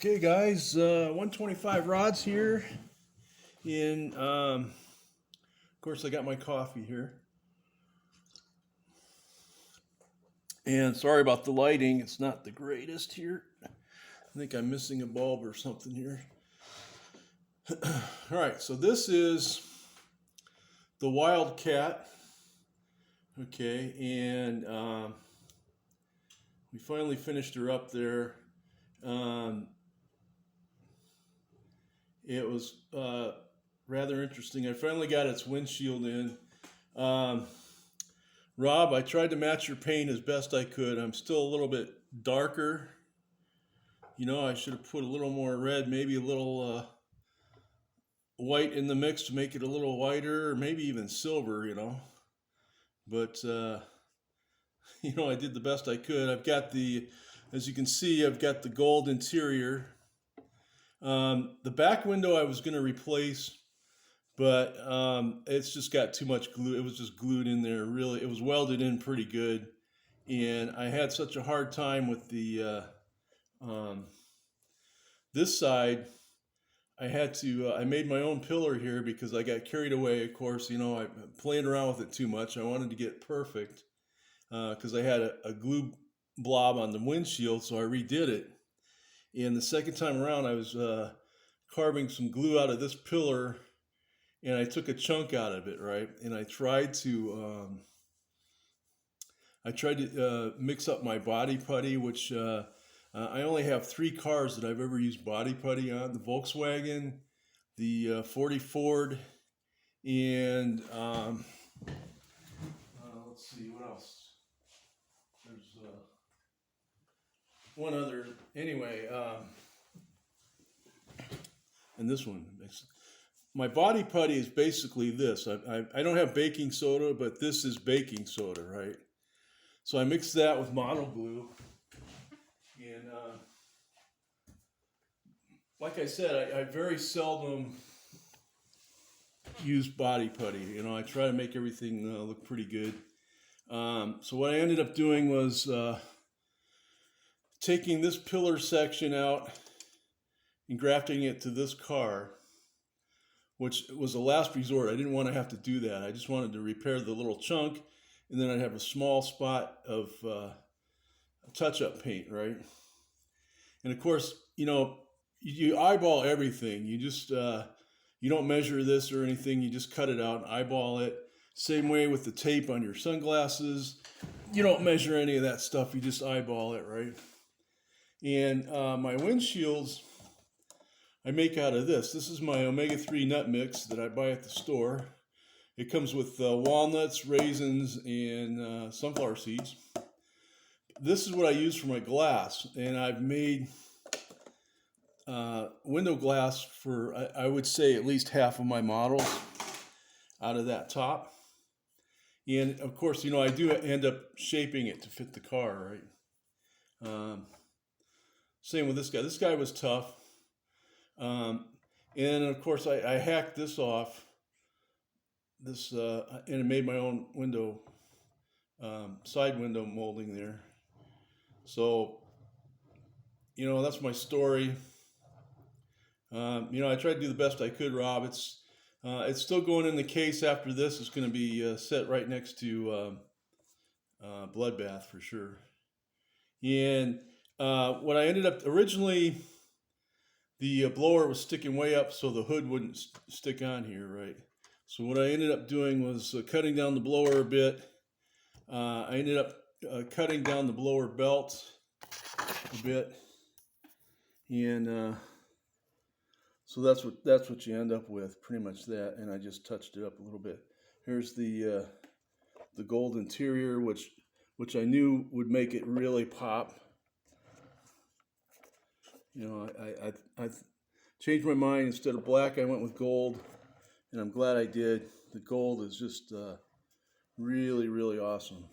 Okay, guys, 125 rods here. Of course, I got my coffee here. And sorry about the lighting, it's not the greatest here. I think I'm missing a bulb or something here. All right, so this is the Wildcat. Okay, and we finally finished her up there. It was rather interesting. I finally got its windshield in. Rob, I tried to match your paint as best I could. I'm still a little bit darker. You know, I should have put a little more red, maybe a little white in the mix to make it a little whiter, or maybe even silver, you know. But, you know, I did the best I could. I've got as you can see, I've got the gold interior. The back window I was going to replace, but it's just got too much glue. It was just glued in there. Really, it was welded in pretty good, and I had such a hard time with the this side. I had to. I made my own pillar here because I got carried away. Of course, you know, I played around with it too much. I wanted to get it perfect because I had a glue blob on the windshield, so I redid it. And the second time around, I was carving some glue out of this pillar, and I took a chunk out of it, right? And I tried to mix up my body putty, which I only have 3 cars that I've ever used body putty on: the Volkswagen, the 40 Ford, and let's see what else. There's one other. Anyway, and this one. My body putty is basically this. I don't have baking soda, but this is baking soda, right? So I mixed that with model glue. And like I said, I very seldom use body putty. You know, I try to make everything look pretty good. So what I ended up doing was taking this pillar section out and grafting it to this car, which was a last resort. I didn't want to have to do that. I just wanted to repair the little chunk, and then I'd have a small spot of touch-up paint, right? And of course, you know, you eyeball everything. You just you don't measure this or anything. You just cut it out and eyeball it. Same way with the tape on your sunglasses. You don't measure any of that stuff. You just eyeball it, right? And my windshields I make out of this. This is my omega-3 nut mix that I buy at the store. It comes with walnuts, raisins, and sunflower seeds. This is what I use for my glass, and I've made window glass for, I would say, at least half of my models out of that top. And of course, you know, I do end up shaping it to fit the car, right? Same with this guy. This guy was tough. And of course, I hacked this off, and I made my own window, side window molding there. So, you know, that's my story. You know, I tried to do the best I could, Rob. It's still going in the case after this. It's going to be set right next to Bloodbath for sure. And what I ended up originally, the blower was sticking way up so the hood wouldn't stick on here, right? So what I ended up doing was cutting down the blower a bit. I ended up cutting down the blower belt a bit, and so that's what you end up with, pretty much that. And I just touched it up a little bit. Here's the gold interior, which I knew would make it really pop. You know, I changed my mind. Instead of black, I went with gold, and I'm glad I did. The gold is just really, really awesome.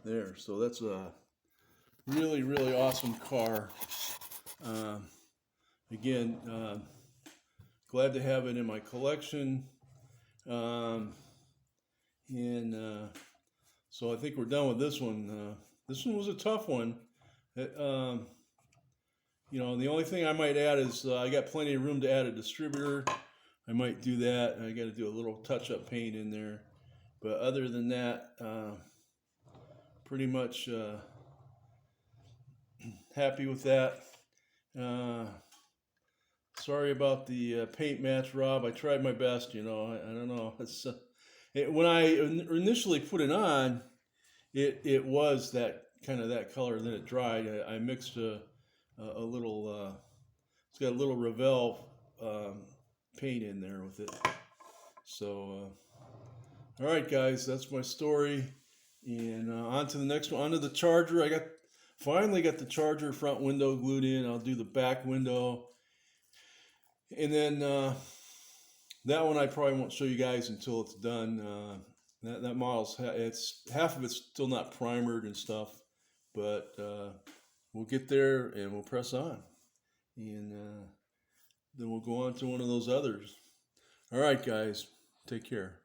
There, so that's a really, really awesome car. Again, glad to have it in my collection. And so I think we're done with this one. This one was a tough one. It, you know, the only thing I might add is I got plenty of room to add a distributor. I might do that. I got to do a little touch-up paint in there, but other than that, pretty much happy with that. Uh, Sorry about the paint match, Rob. I tried my best. You know, I don't know. When I initially put it on, it was that kind of that color. Then it dried. I mixed a little. It's got a little Revell paint in there with it. So, all right, guys, that's my story. And on to the next one. On to the charger. Finally got the charger front window glued in. I'll do the back window, and then that one I probably won't show you guys until it's done. That model's it's half of it's still not primered and stuff, but we'll get there and we'll press on, and then we'll go on to one of those others. All right, guys, take care.